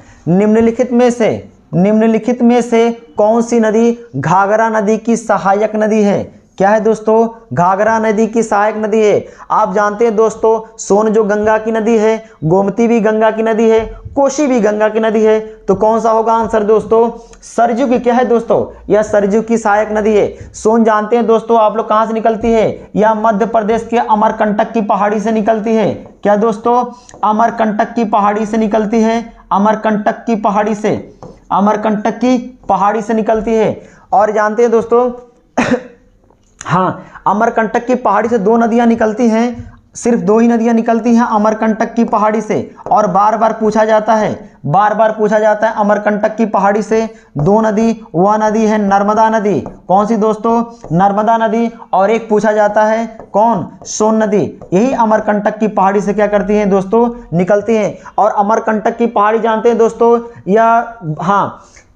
A: निम्नलिखित में से कौन सी नदी घाघरा नदी की सहायक नदी है, क्या है दोस्तों, घाघरा नदी की सहायक नदी है। आप जानते हैं दोस्तों सोन जो गंगा की नदी है, गोमती भी गंगा की नदी है, कोसी भी गंगा की नदी है, तो कौन सा होगा आंसर दोस्तों, सरजू की, क्या है दोस्तों, यह सरजू की सहायक नदी है। सोन जानते हैं दोस्तों आप लोग कहां से निकलती है, यह मध्य प्रदेश के अमरकंटक की पहाड़ी से निकलती है, क्या दोस्तों, अमरकंटक की पहाड़ी से निकलती है, अमरकंटक की पहाड़ी से, अमरकंटक की पहाड़ी से निकलती है। और जानते हैं दोस्तों हाँ, अमरकंटक की पहाड़ी से 2 नदियां निकलती हैं, सिर्फ 2 ही नदियां निकलती हैं अमरकंटक की पहाड़ी से। और बार बार पूछा जाता है, अमरकंटक की पहाड़ी से 2 नदी, वह नदी है नर्मदा नदी, कौन सी दोस्तों, नर्मदा नदी। और एक पूछा जाता है कौन, सोन नदी। यही अमरकंटक की पहाड़ी से क्या करती हैं दोस्तों, निकलती हैं। और अमरकंटक की पहाड़ी जानते हैं दोस्तों,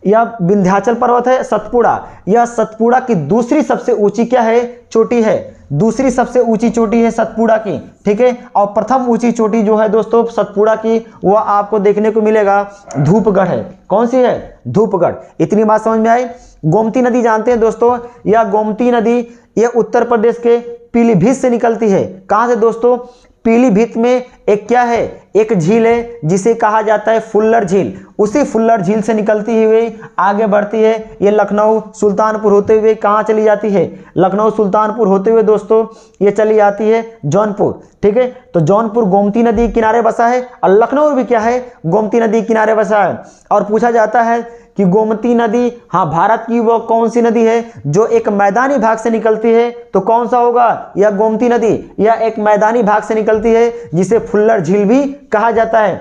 A: यह विंध्याचल पर्वत है, सतपुड़ा, यह सतपुड़ा की दूसरी सबसे ऊंची क्या है, चोटी है, दूसरी सबसे ऊंची चोटी है सतपुड़ा की, ठीक है। और प्रथम ऊंची चोटी जो है दोस्तों सतपुड़ा की, वह आपको देखने को मिलेगा धूपगढ़ है, कौन सी है, धूपगढ़। इतनी बात समझ में आई। गोमती नदी जानते हैं दोस्तों, यह गोमती नदी यह उत्तर प्रदेश के पीलीभीत से निकलती है, कहां से दोस्तों, पीलीभीत में एक क्या है, एक झील है जिसे कहा जाता है फुल्लर झील, उसी फुल्लर झील से निकलती हुई आगे बढ़ती है, ये लखनऊ सुल्तानपुर होते हुए कहाँ चली जाती है, लखनऊ सुल्तानपुर होते हुए दोस्तों ये चली जाती है जौनपुर, ठीक है। तो जौनपुर गोमती नदी किनारे बसा है और लखनऊ भी क्या है, गोमती नदी किनारे बसा है। और पूछा जाता है कि गोमती नदी, हाँ भारत की वो कौन सी नदी है जो एक मैदानी भाग से निकलती है, तो कौन सा होगा, यह गोमती नदी, यह एक मैदानी भाग से निकलती है जिसे फुल्लर झील भी कहा जाता है,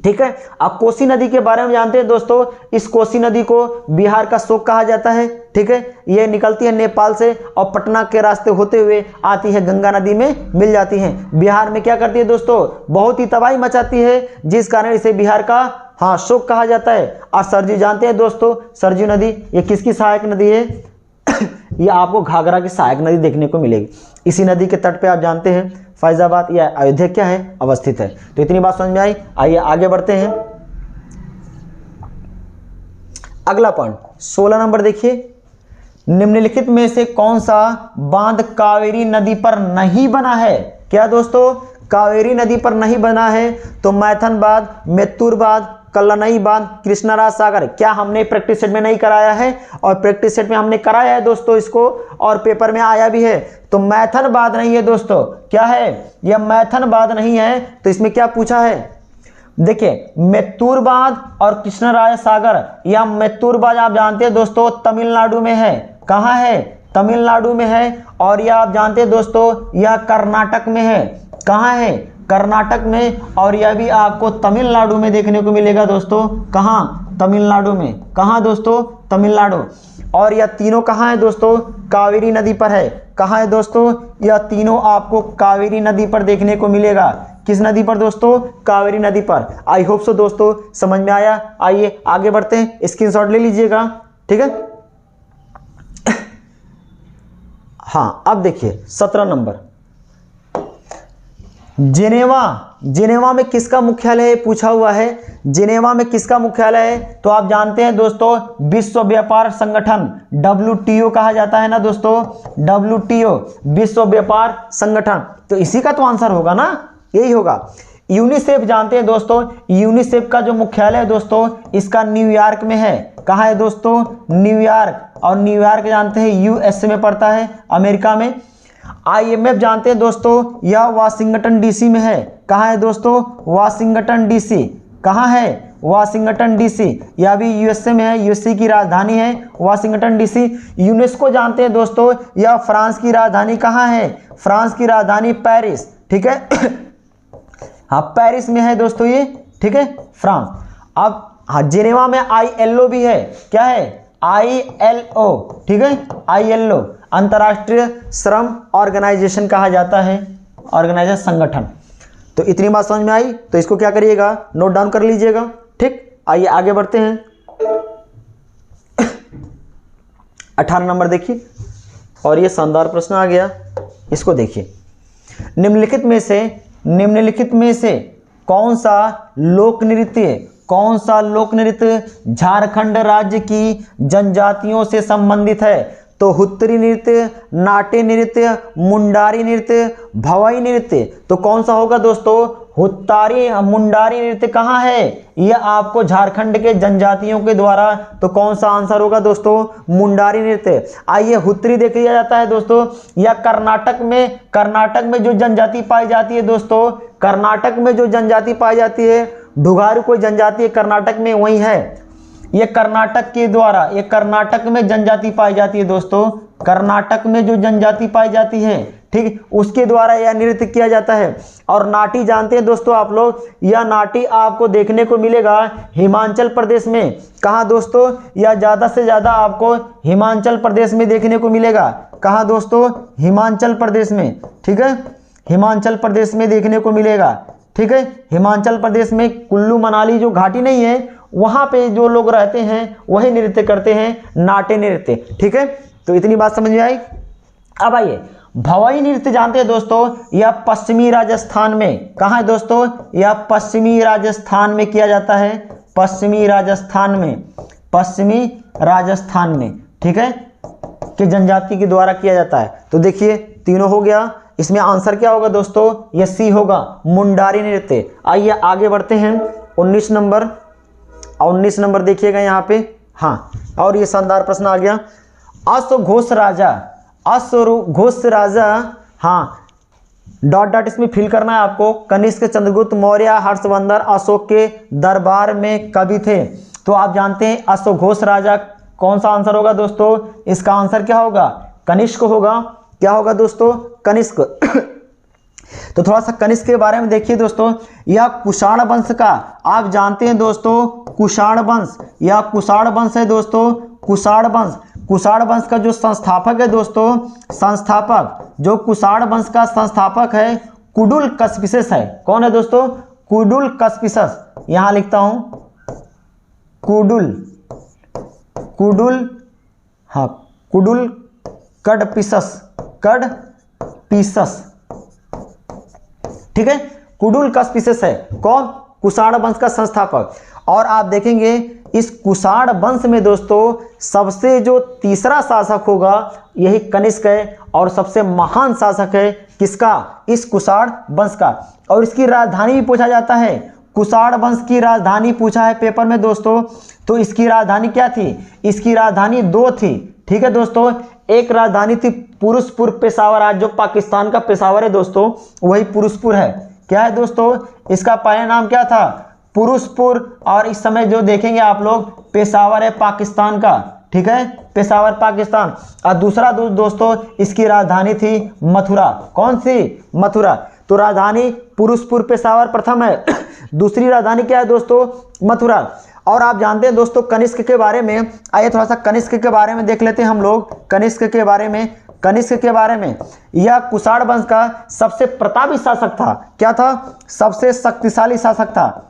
A: ठीक है। अब कोसी नदी के बारे में जानते हैं दोस्तों, इस कोसी नदी को बिहार का शोक कहा जाता है, ठीक है। यह निकलती है नेपाल से और पटना के रास्ते होते हुए आती है गंगा नदी में मिल जाती है। बिहार में क्या करती है दोस्तों, बहुत ही तबाही मचाती है, जिस कारण इसे बिहार का हाँ शोक कहा जाता है। और सरजू जानते हैं दोस्तों, सरजू नदी ये किसकी सहायक नदी है ये आपको घाघरा की सहायक नदी देखने को मिलेगी। इसी नदी के तट पे आप जानते हैं फैजाबाद या अयोध्या क्या है, अवस्थित है। तो इतनी बात समझ में आई। आइए आगे बढ़ते हैं। अगला पॉइंट 16 नंबर देखिए, निम्नलिखित में से कौन सा बांध कावेरी नदी पर नहीं बना है, क्या दोस्तों, कावेरी नदी पर नहीं बना है। तो मैथन बांध, मेत्तूर बांध, कल्लनई बांध, कृष्णराज सागर, क्या हमने प्रैक्टिस सेट में नहीं कराया है, और प्रैक्टिस सेट में हमने कराया है दोस्तों इसको, और पेपर में आया भी है। तो मैथन बांध नहीं है दोस्तों, क्या है, यह मैथन बांध नहीं है। तो इसमें क्या पूछा है, देखिए मेत्तूर बांध और कृष्णराज सागर, यह मेत्तूर बांध आप जानते हैं दोस्तों तमिलनाडु में है, कहाँ है, तमिलनाडु में है। और यह आप जानते हैं दोस्तों यह कर्नाटक में है, कहाँ है, कर्नाटक में। और यह भी आपको तमिलनाडु में देखने को मिलेगा दोस्तों, कहाँ, तमिलनाडु में, कहाँ दोस्तों, तमिलनाडु। और यह तीनों कहाँ है दोस्तों, कावेरी नदी पर है, कहाँ है दोस्तों, यह तीनों आपको कावेरी नदी पर देखने को मिलेगा। किस नदी पर दोस्तों, कावेरी नदी पर। आई होप सो दोस्तों समझ में आया। आइए आगे बढ़ते हैं, स्क्रीनशॉट ले लीजिएगा, ठीक है। हाँ अब देखिए 17 नंबर, जिनेवा में किसका मुख्यालय है पूछा हुआ है। जिनेवा में किसका मुख्यालय है? तो आप जानते हैं दोस्तों विश्व व्यापार संगठन WTO कहा जाता है ना दोस्तों, WTO विश्व व्यापार संगठन। तो इसी का तो आंसर होगा ना, यही होगा। यूनिसेफ जानते हैं दोस्तों, यूनिसेफ का जो मुख्यालय है दोस्तों इसका न्यूयॉर्क में है। कहाँ है दोस्तों? न्यूयॉर्क। और न्यूयॉर्क जानते हैं USA में पड़ता है, अमेरिका में। IMF जानते हैं दोस्तों यह वाशिंगटन DC में है। कहाँ है दोस्तों? Washington DC। कहाँ है? Washington DC। यह भी USA में है, USA की राजधानी है वाशिंगटन DC। यूनेस्को जानते हैं दोस्तों यह फ्रांस की राजधानी कहाँ है? फ्रांस की राजधानी पेरिस, ठीक है। हाँ पेरिस में है दोस्तों ये, ठीक है, फ्रांस। अब हाँ जिनेवा में ILO भी है। क्या है? ILO, ठीक है, ILO अंतर्राष्ट्रीय श्रम ऑर्गेनाइजेशन कहा जाता है, ऑर्गेनाइजेशन संगठन। तो इतनी बात समझ में आई, तो इसको क्या करिएगा, नोट डाउन कर लीजिएगा, ठीक। आइए आगे बढ़ते हैं। 18 नंबर देखिए, और ये शानदार प्रश्न आ गया, इसको देखिए। निम्नलिखित में से कौन सा लोक नृत्य झारखंड राज्य की जनजातियों से संबंधित है? तो हुत्तरी नृत्य, नाट्य नृत्य, मुंडारी नृत्य, भवाई नृत्य। तो कौन सा होगा दोस्तों? मुंडारी नृत्य कहाँ है? यह आपको झारखंड के जनजातियों के द्वारा। तो कौन सा आंसर होगा दोस्तों? मुंडारी नृत्य। आइए हुत्तरी देख लिया जाता है दोस्तों, या कर्नाटक में जो जनजाति पाई जाती है दोस्तों, कर्नाटक में जो जनजाति पाई जाती है, ढुगारू कोई जनजाति है कर्नाटक में, वही है। ये कर्नाटक में जनजाति पाई जाती है दोस्तों, कर्नाटक में जो जनजाति पाई जाती है, ठीक, उसके द्वारा यह नृत्य किया जाता है। और नाटी जानते हैं दोस्तों आप लोग, यह नाटी आपको देखने को मिलेगा हिमाचल प्रदेश में। कहाँ दोस्तों? यह ज़्यादा से ज़्यादा आपको हिमाचल प्रदेश में देखने को मिलेगा। कहाँ दोस्तों? हिमाचल प्रदेश में, ठीक है, हिमाचल प्रदेश में देखने को मिलेगा, ठीक है। हिमाचल प्रदेश में कुल्लू मनाली जो घाटी नहीं है, वहाँ पे जो लोग रहते हैं वही नृत्य करते हैं, नाट्य नृत्य, ठीक है। तो इतनी बात समझ में आई। अब आइए भवाई नृत्य जानते हैं दोस्तों, यह पश्चिमी राजस्थान में। कहाँ है दोस्तों? यह पश्चिमी राजस्थान में किया जाता है, पश्चिमी राजस्थान में, ठीक है, कि जनजाति के द्वारा किया जाता है। तो देखिए तीनों हो गया, इसमें आंसर क्या होगा दोस्तों? यह सी होगा, मुंडारी नृत्य। आइए आगे बढ़ते हैं। 19 नंबर देखिएगा यहाँ पे। हाँ, और ये शानदार प्रश्न आ गया। अश्वघोष राजा, हाँ डॉट इसमें फिल करना है आपको। कनिष्क, चंद्रगुप्त मौर्य, हर्षवर्धन, अशोक के दरबार में कवि थे। तो आप जानते हैं अश्वघोष राजा, कौन सा आंसर होगा दोस्तों? इसका आंसर क्या होगा? कनिष्क होगा। क्या होगा दोस्तों? कनिष्क। तो थोड़ा सा कनिष्क के बारे में देखिए दोस्तों। यह कुषाण वंश का, आप जानते हैं दोस्तों कुषाण वंश, यह कुषाण वंश है दोस्तों, कुषाण वंश का जो संस्थापक है दोस्तों, जो कुषाण वंश का संस्थापक है कुडुल कस्पिसस है। कौन है दोस्तों? कुडुल कस्पिसस। यहां लिखता हूं कुडुल कडपिसस, ठीक है, कुडुल कस्पिसस है। कौन? कुषाण वंश का संस्थापक। और आप देखेंगे इस कुषाण वंश में दोस्तों सबसे जो तीसरा शासक होगा यही कनिष्क है, और सबसे महान शासक है किसका? इस कुषाण वंश का। और इसकी राजधानी भी पूछा जाता है, कुषाण वंश की राजधानी पूछा है पेपर में दोस्तों। तो इसकी राजधानी क्या थी? इसकी राजधानी 2 थी, ठीक है दोस्तों। एक राजधानी थी पुरुषपुर पेशावर, आज जो पाकिस्तान का पेशावर है दोस्तों वही पुरुषपुर है। क्या है दोस्तों? इसका पहला नाम क्या था? पुरुषपुर। और इस समय जो देखेंगे आप लोग पेशावर है पाकिस्तान का, ठीक है, पेशावर पाकिस्तान। और दूसरा दोस्तों इसकी राजधानी थी मथुरा। कौन सी? मथुरा। तो राजधानी पुरुषपुर पेशावर प्रथम है, दूसरी राजधानी क्या है दोस्तों? मथुरा। और आप जानते हैं दोस्तों कनिष्क के बारे में, आइए थोड़ा सा कनिष्क के बारे में देख लेते हैं हम लोग। कनिष्क के बारे में यह कुषाण वंश का सबसे प्रतापी शासक था। क्या था? सबसे शक्तिशाली शासक था,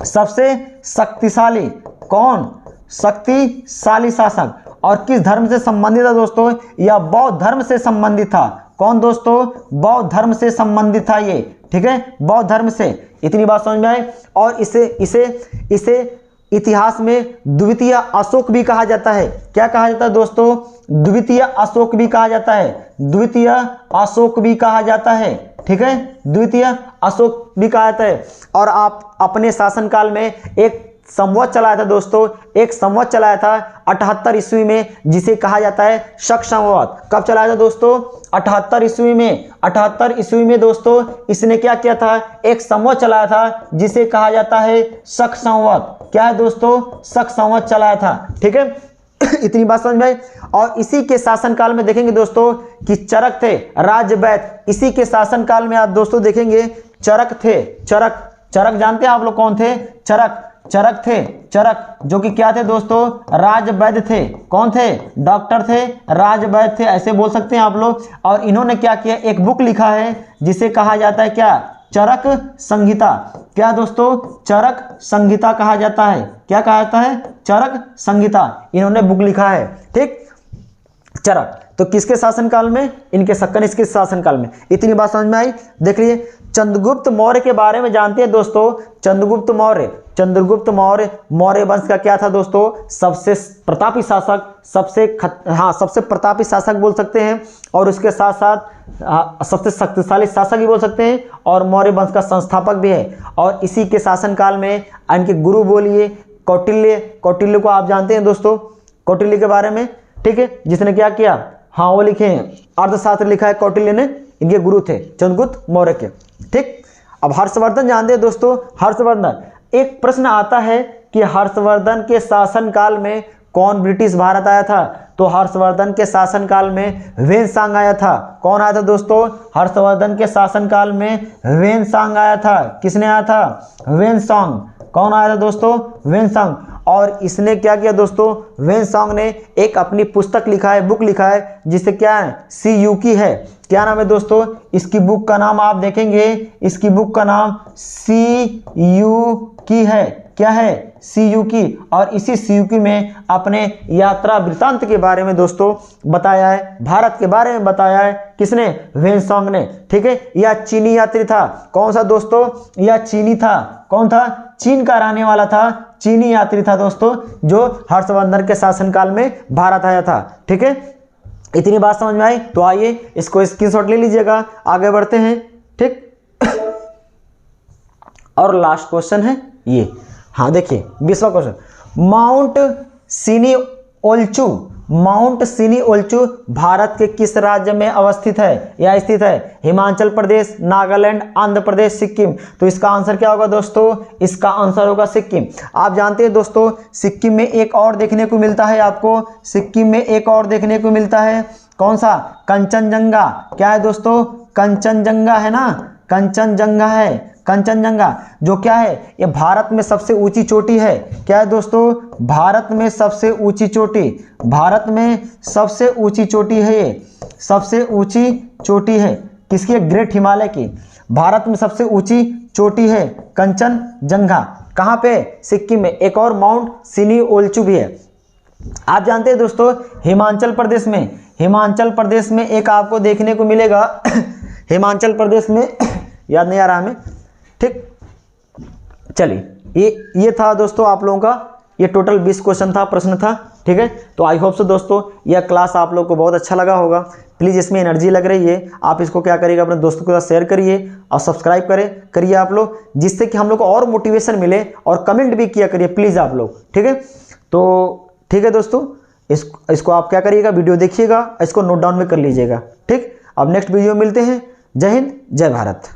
A: सबसे शक्तिशाली। कौन? शक्तिशाली शासक। और किस धर्म से संबंधित था दोस्तों? यह बौद्ध धर्म से संबंधित था। कौन दोस्तों? बौद्ध धर्म से संबंधित था ये, ठीक है, बौद्ध धर्म से। इतनी बात समझ में आई। और इसे इतिहास में द्वितीय अशोक भी कहा जाता है। क्या कहा जाता है दोस्तों? द्वितीय अशोक भी कहा जाता है, द्वितीय अशोक भी कहा जाता है, ठीक है, द्वितीय अशोक भी कहा जाता है। और आप अपने शासनकाल में एक संवत चलाया था दोस्तों, एक संवत चलाया था 78 ईस्वी में, जिसे कहा जाता है शक संवत। कब चलाया था दोस्तों? 78 ईस्वी में। 78 ईस्वी में दोस्तों इसने क्या किया था? एक संवत चलाया था जिसे कहा जाता है शक संवत। क्या है दोस्तों? शक संवत चलाया था, ठीक है। इतनी बात समझ में आई। और इसी के शासनकाल में देखेंगे दोस्तों कि चरक थे, राजवैद्य। इसी के शासनकाल में आप दोस्तों देखेंगे चरक थे। चरक जानते हैं आप लोग कौन थे? चरक थे, चरक, जो कि क्या थे दोस्तों? राजवैद्य थे। कौन थे? डॉक्टर थे, राजवैद्य थे, ऐसे बोल सकते हैं आप लोग। और इन्होंने क्या किया? एक बुक लिखा है जिसे कहा जाता है क्या? चरक संहिता। क्या दोस्तों? चरक संहिता कहा जाता है। क्या कहा जाता है? चरक संहिता। इन्होंने बुक लिखा है, ठीक, चरक। तो किसके शासनकाल में? इनके कनिष्क के शासनकाल में। इतनी बात समझ में आई। देख लीजिए, चंद्रगुप्त मौर्य के बारे में जानते हैं दोस्तों? चंद्रगुप्त मौर्य मौर्य वंश का क्या था दोस्तों? सबसे प्रतापी शासक, सबसे प्रतापी शासक बोल सकते हैं। और उसके साथ साथ सबसे शक्तिशाली शासक ही बोल सकते हैं। और मौर्य वंश का संस्थापक भी है। और इसी के शासनकाल में इनके गुरु बोलिए कौटिल्य को आप जानते हैं दोस्तों, कौटिल्य के बारे में, ठीक है, जिसने क्या किया? हाँ, वो लिखे हैं, अर्थशास्त्र लिखा है कौटिल्य ने। इनके गुरु थे चंद्रगुप्त मौर्य के, ठीक। अब हर्षवर्धन जानते हैं दोस्तों? हर्षवर्धन, एक प्रश्न आता है कि हर्षवर्धन के शासनकाल में कौन ब्रिटिश भारत आया था? तो हर्षवर्धन के शासनकाल में वेनसांग आया था। कौन आया था दोस्तों? हर्षवर्धन के शासनकाल में वेनसांग आया था। किसने आया था? वेनसांग। कौन आया था दोस्तों? वेनसांग। और इसने क्या किया दोस्तों? वेनसांग ने एक अपनी पुस्तक लिखा है, बुक लिखा है, जिसे क्या है? सी यू की है। क्या नाम है दोस्तों? इसकी बुक का नाम आप देखेंगे, इसकी बुक का नाम सी यू की है। क्या है? सी यू की। और इसी सी यू की में अपने यात्रा वृत्तांत के बारे में दोस्तों बताया है, भारत के बारे में बताया है। किसने? वेनसांग ने, ठीक है। यह चीनी यात्री था। कौन सा दोस्तों? यह चीनी था। कौन था? चीन का रहने वाला था, चीनी यात्री था दोस्तों, जो हर्षवर्धन के शासनकाल में भारत आया था, ठीक है। इतनी बात समझ में आई। तो आइए इसको स्क्रीनशॉट ले लीजिएगा, आगे बढ़ते हैं, ठीक। और लास्ट क्वेश्चन है ये, हाँ देखिए 20वां क्वेश्चन, माउंट सिनिओल्चु भारत के किस राज्य में अवस्थित है या स्थित है? हिमाचल प्रदेश, नागालैंड, आंध्र प्रदेश, सिक्किम। तो इसका आंसर क्या होगा दोस्तों? इसका आंसर होगा सिक्किम। आप जानते हैं दोस्तों सिक्किम में एक और देखने को मिलता है, आपको सिक्किम में एक और देखने को मिलता है। कौन सा? कंचनजंगा। क्या है दोस्तों? कंचनजंगा है ना, कंचनजंगा है, कंचनजंगा, जो क्या है? ये भारत में सबसे ऊंची चोटी है। क्या है दोस्तों? भारत में सबसे ऊंची चोटी, भारत में सबसे ऊंची चोटी है ये, सबसे ऊंची चोटी है किसकी? ग्रेट हिमालय की। भारत में सबसे ऊंची चोटी है कंचनजंगा। कहाँ पे? सिक्किम में। एक और माउंट सिनिओल्चु भी है। आप जानते हैं दोस्तों हिमाचल प्रदेश में एक आपको देखने को मिलेगा हिमाचल प्रदेश में याद नहीं आ रहा हमें, ठीक। चलिए ये था दोस्तों आप लोगों का, ये टोटल 20 क्वेश्चन था, प्रश्न था, ठीक है। तो आई होप सो दोस्तों यह क्लास आप लोग को बहुत अच्छा लगा होगा। प्लीज़ इसमें एनर्जी लग रही है, आप इसको क्या करिएगा, अपने दोस्तों के साथ शेयर करिए और सब्सक्राइब करिए आप लोग, जिससे कि हम लोग को और मोटिवेशन मिले। और कमेंट भी किया करिए प्लीज़ आप लोग, ठीक है। तो ठीक है दोस्तों, इसको आप क्या करिएगा, वीडियो देखिएगा, इसको नोट डाउन में कर लीजिएगा, ठीक। अब नेक्स्ट वीडियो मिलते हैं। जय हिंद, जय भारत।